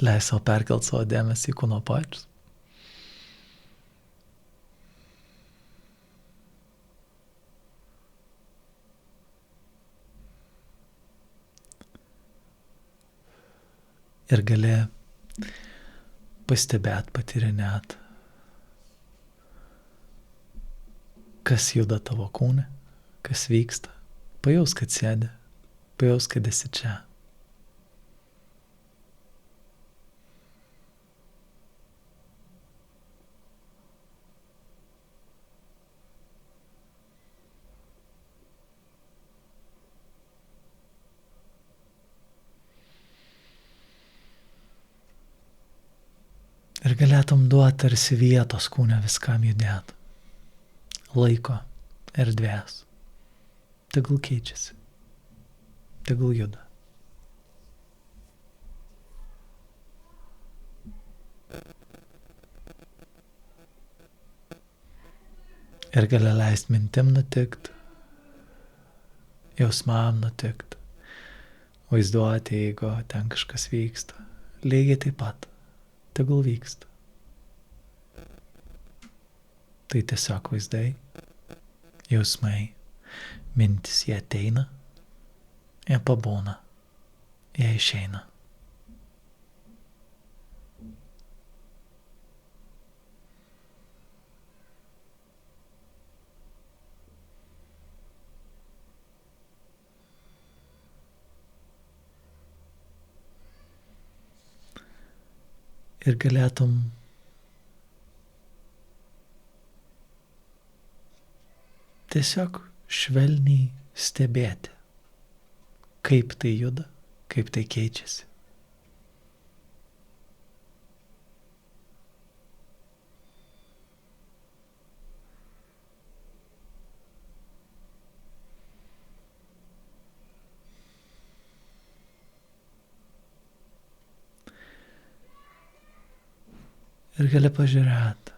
Leis savo perkelt savo dėmesį į kūno pojūčius. Ir gali pastebėt, patyrinėt, kas juda tavo kūne, kas vyksta. Pajaus, kad sėdi, pajaus, kad esi čia. Ir galėtum duoti tarsi vietos kūne viskam judėti. Laiko, erdvės. Tegul keičiasi. Tegul juda. Ir gali leisti mintim nutikt, jausmam nutikt, vaizduoti, jeigu ten kažkas vyksta. Lygiai taip pat. Tegul vyksta. Tai tiesiog vaizdai, jausmai, mintis, jie ateina, jie pabūna, jie išeina. Ir galėtum tiesiog švelniai stebėti, kaip tai juda, kaip tai keičiasi. Ir gali pažiūrėti,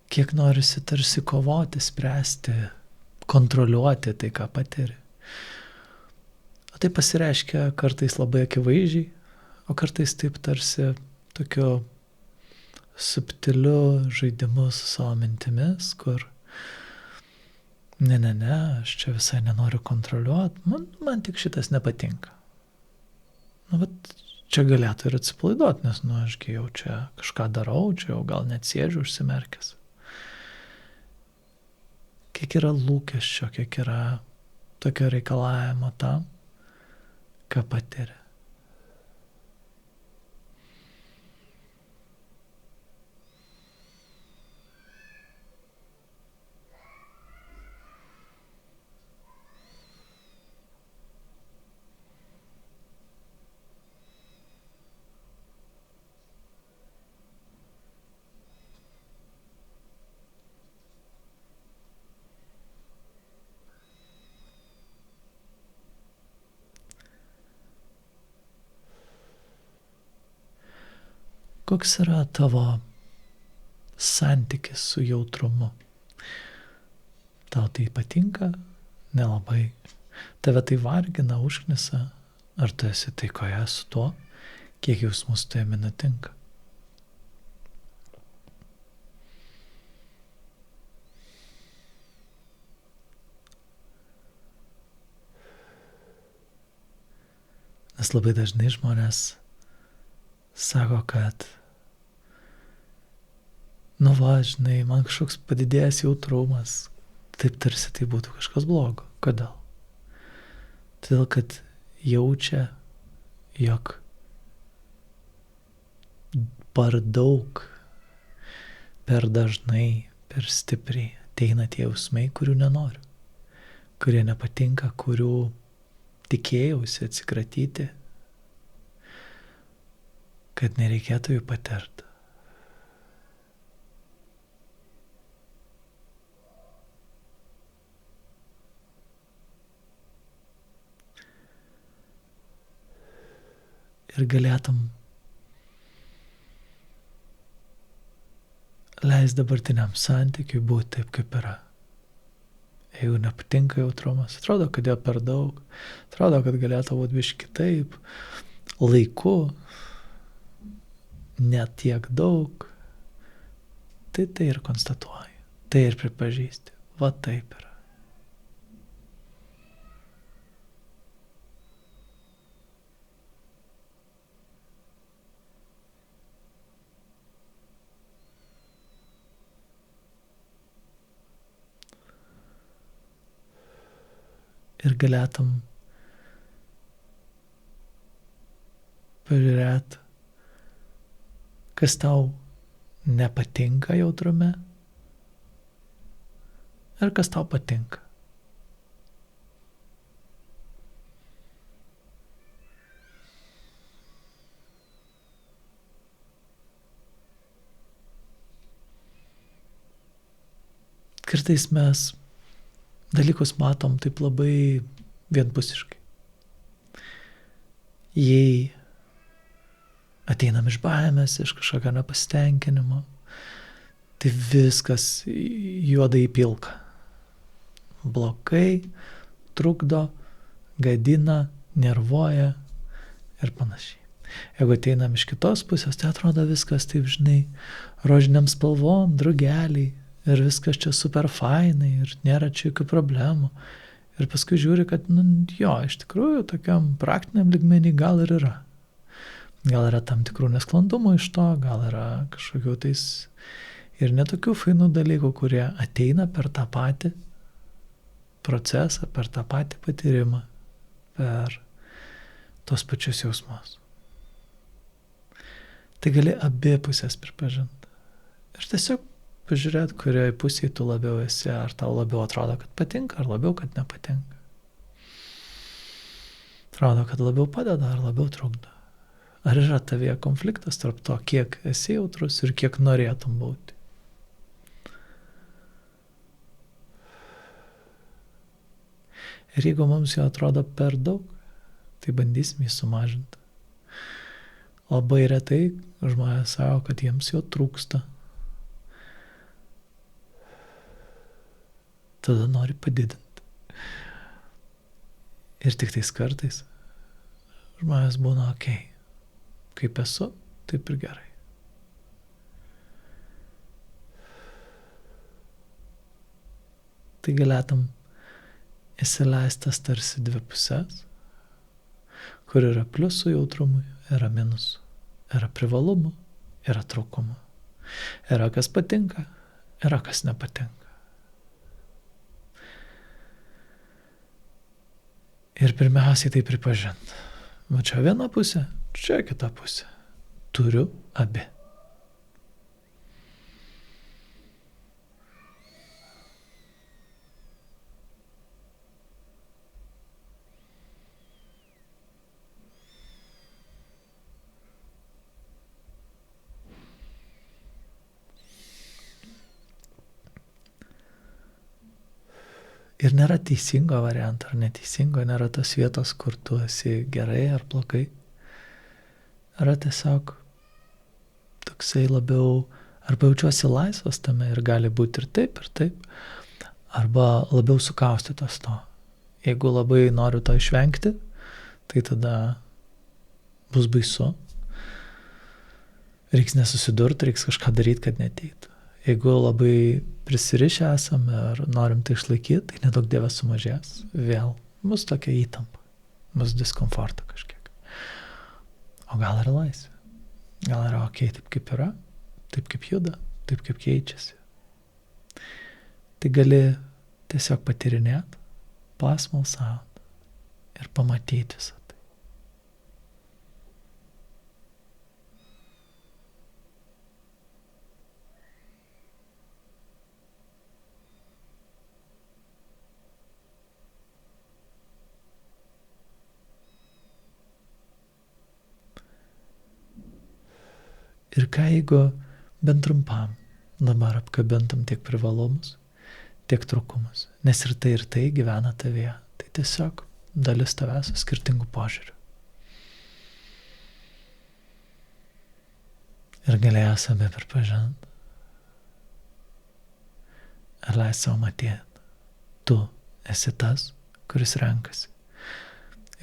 kiek norisi tarsi kovoti, spręsti, kontroliuoti tai, ką patiri. O tai pasireiškia kartais labai akivaizdžiai, o kartais taip tarsi tokiu subtiliu žaidimu su savo mintimis, kur ne, aš čia visai nenoriu kontroliuoti, man tik šitas nepatinka. Vat čia galėtų ir atsipalaiduoti, nes, ašgi jau čia kažką darau, čia jau gal net sėdžiu užsimerkęs. Kiek yra lūkesčio, kiek yra tokio reikalavimo tam, ką patiri. Koks yra tavo santykis su jautrumu? Tau tai patinka? Nelabai. Tave tai vargina, užknisa? Ar tu esi taikoje su tuo, kiek jausmų su tavimi nutinka? Nes labai dažnai žmonės sako, kad žinai, man kažkoks padidėjęs jautrumas, taip tarsi tai būtų kažkas blogo. Kodėl? Todėl, kad jaučia, jog per daug, per dažnai, per stipriai ateina tie jausmai, kurių nenoriu, kurie nepatinka, kurių tikėjausi atsikratyti, kad nereikėtų jų patirti. Ir galėtum leist dabartiniam santykiui būti taip, kaip yra. Jeigu nepatinka jautrumas, atrodo, kad jo per daug, atrodo, kad galėtų būti biškį kitaip, laiku, net tiek daug, tai ir konstatuoji, tai ir pripažįsti, va taip yra. Ir galėtum pažiūrėti, kas tau nepatinka jautrume ir kas tau patinka. Kartais mes dalykus matom taip labai vienpusiškai. Jei ateinam iš baimės, iš kažkokio nepasitenkinimo, tai viskas juodai pilka. Blogai, trukdo, gadina, nervuoja ir panašiai. Jeigu ateinam iš kitos pusės, tai atrodo viskas taip, žinai, rožiniam spalvom, drugeliai, ir viskas čia super fainai, ir nėra čia jokių problemų. Ir paskui žiūri, kad, jo, iš tikrųjų, tokiam praktiniam lygmenį gal ir yra. Gal yra tam tikrų nesklandumų iš to, gal yra kažkokių tais ir netokių fainų dalykų, kurie ateina per tą patį procesą, per tą patį patyrimą, per tos pačius jausmus. Tai gali abi pusės pripažinti. Ir tiesiog pažiūrėti, kurioje pusėje tu labiau esi, ar tau labiau atrodo, kad patinka, ar labiau, kad nepatinka. Atrodo, kad labiau padeda, ar labiau trukdo. Ar yra tavyje konfliktas tarp to, kiek esi jautrus ir kiek norėtum būti. Ir jeigu mums jo atrodo per daug, tai bandysim jį sumažinti. Labai retai žmonės sako, kad jiems jo trūksta. Tada nori padidinti. Ir tik tais kartais žmonės būna okei. Kaip esu, taip ir gerai. Tai galėtum įsileistas tarsi dvi pusės, kur yra pliusų jautrumui, yra minusų, yra privalumų, yra trūkumų. Yra kas patinka, yra kas nepatinka. Ir pirmiausiai tai pripažinti. Va čia viena pusė, čia kita pusė. Turiu abi. Ir nėra teisingo varianto ar neteisingo, nėra tos vietos, kur tu esi gerai ar blogai. Yra tiesiog toksai labiau, arba jaučiuosi laisvas tame ir gali būti ir taip, arba labiau sukaustytas to. Jeigu labai noriu to išvengti, tai tada bus baisu. Reiks nesusidurti, reiks kažką daryti, kad neteitų. Jeigu labai prisirišę esame ir norim tai išlaikyti, tai nedaug dievė sumažės. Vėl bus tokia įtampa, bus diskomforta kažkiek. O gal yra laisvė? Gal yra okei, taip kaip yra, taip kaip juda, taip kaip keičiasi. Tai gali tiesiog patyrinėti, pasmalsauti ir pamatyti visą tai. Ir ką jeigu bent trumpam dabar apkabintum tiek privalumus, tiek trūkumus, nes ir tai gyvena tavyje. Tai tiesiog dalis tavęs su skirtingų požiūrių. Ir galėjo save pripažinti. Ir leis savo matėti. Tu esi tas, kuris renkasi.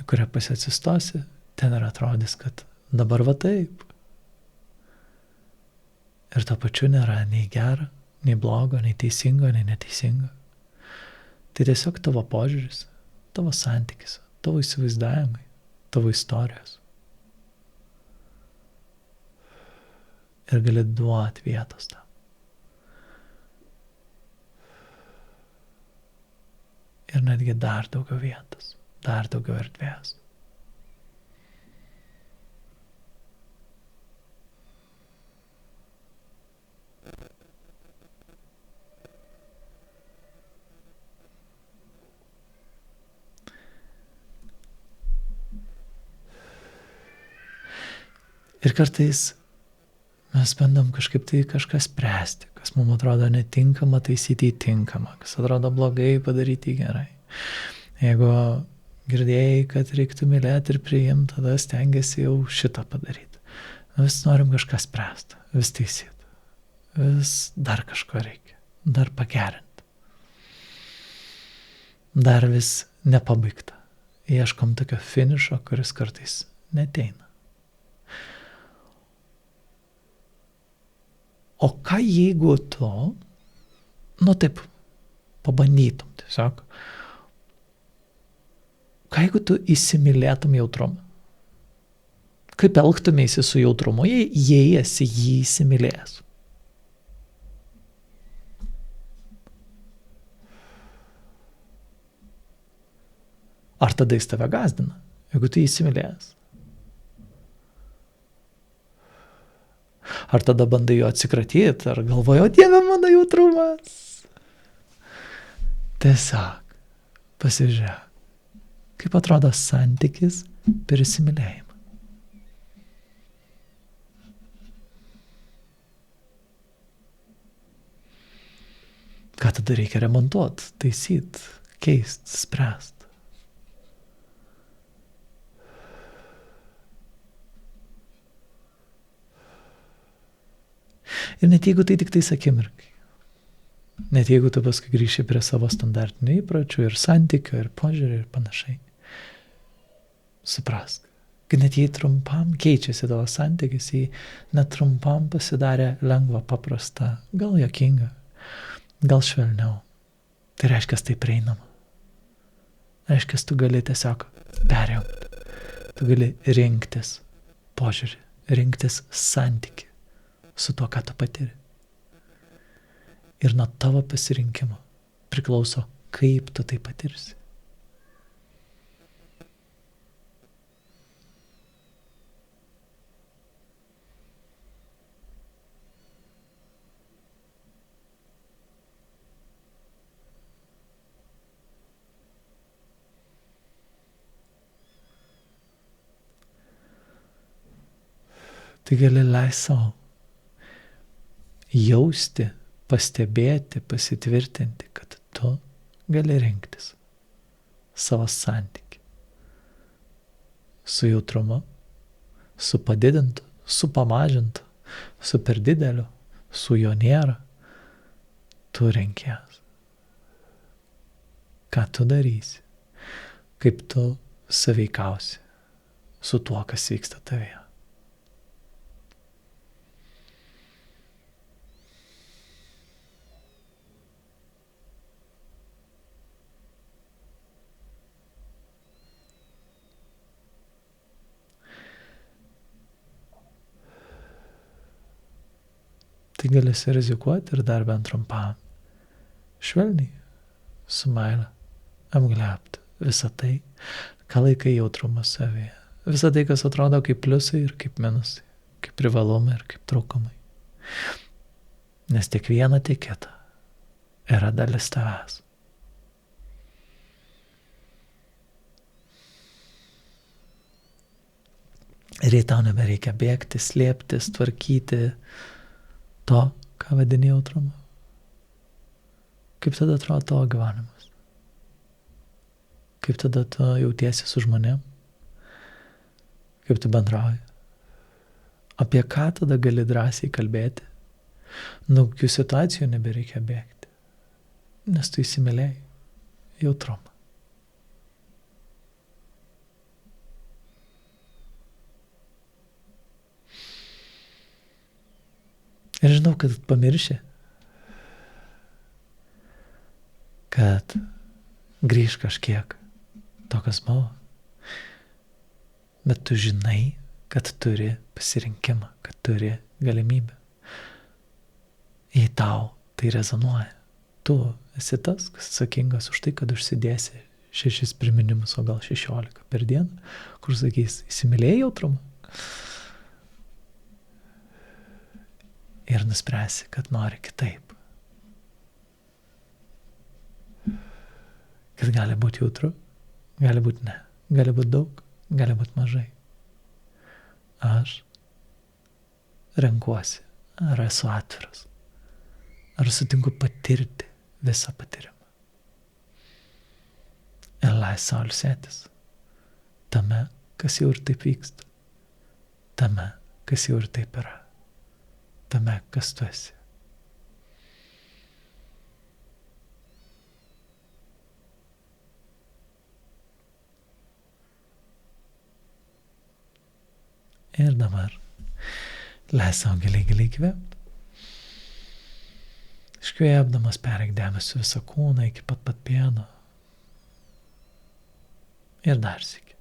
Į kurią pusę atsistosi, ten ir atrodys, kad dabar va taip. Ir to pačiu nėra nei gera, nei blogo, nei teisingo, nei neteisingo. Tai tiesiog tavo požiūris, tavo santykis, tavo įsivaizdavimai, tavo istorijos. Ir gali duoti vietos tam. Ir netgi dar daugiau vietos, dar daugiau erdvės. Ir kartais mes bandom kažkaip tai kažką spręsti, kas mums atrodo netinkama, taisyti įtinkama, kas atrodo blogai, padaryti gerai. Jeigu girdėjai, kad reiktų mylėti ir priimti, tada stengiasi jau šitą padaryti. Vis norim kažką spręsti, vis taisyti, vis dar kažko reikia, dar pagerinti. Dar vis nepabaigta. Ieškom tokio finišo, kuris kartais neteina. O ką jeigu tu, taip, pabandytum tiesiog, ką jeigu tu įsimylėtum jautrumą? Kaip elgtumėsi su jautrumu, jei esi jį įsimylėjęs? Ar tada jis tave gąsdina, jeigu tu įsimylėjęs? Ar tada bandai jo atsikratyti, ar galvoji, o Dieve mano jautrumas? Tiesiog pasižiūrėk, kaip atrodo santykis per įsimylėjimą. Ką tada reikia remontuoti, taisyti, keisti, spręsti? Ir net jeigu tai tik tais akimirkai, net jeigu tu paskui grįši prie savo standartinių įpročių ir santykių ir požiūrį ir panašiai, suprask, kad net jei trumpam keičiasi tavo santykis, jei net trumpam pasidarė lengva, paprasta, gal juokinga, gal švelniau, tai reiškia, tai prieinama. Reiškia, tu gali tiesiog perjungti, tu gali rinktis požiūrį, rinktis santykį su tuo, ką tu patiri. Ir nuo tavo pasirinkimo priklauso, kaip tu tai patirsi. Tai gali leisti savo jausti, pastebėti, pasitvirtinti, kad tu gali rinktis savo santykį su jautrumu, su padidintu, su pamažintu, su per dideliu, su jo nėra. Tu renkies. Ką tu darysi, kaip tu sąveikausi su tuo, kas vyksta tavyje. Tai gali rizikuoti ir dar bent trumpam. Švelniai, su meile, apglėbti visą tai, ką laikai jautrumas savyje. Visą tai, kas atrodo kaip pliusai ir kaip minusai, kaip privalumai ir kaip trūkumai. Nes tiek viena, tiek kita yra dalis tavęs. Ir jei tau nebereikia bėgti, slėptis, tvarkyti to, ką vadini jautrumu. Kaip tada atrodo tavo gyvenimas? Kaip tada tu jautiesi su žmonėm? Kaip tu bendrauji? Apie ką tada gali drąsiai kalbėti? Nuo kokių situacijų nebereikia bėgti, nes tu įsimylėjai jautrumą. Ir žinau, kad pamirši, kad grįž kažkiek to, kas buvo. Bet tu žinai, kad turi pasirinkimą, kad turi galimybę. Jei tau tai rezonuoja, tu esi tas, kas atsakingas už tai, kad užsidėsi 6 priminimus, o gal 16 per dieną, kur sakys, įsimylėjai jautrumą. Ir nuspręsi, kad nori kitaip. Kad gali būti jautru, gali būti ne, gali būti daug, gali būti mažai. Aš renkuosi, ar esu atviras, ar sutinku patirti visą patyrimą. Ir leis sau ilsėtis tame, kas jau ir taip vyksta, tame, kas jau ir taip yra, tame, kas tu esi. Ir dabar leis savo giliai kvėpti. Iškvėpdamas pereik dėmesį visą kūną iki pat pėdo. Ir dar sykį.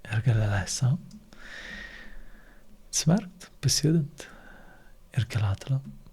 Ir gali leis savo atsimerkt, pasijudint ir keliauti toliau.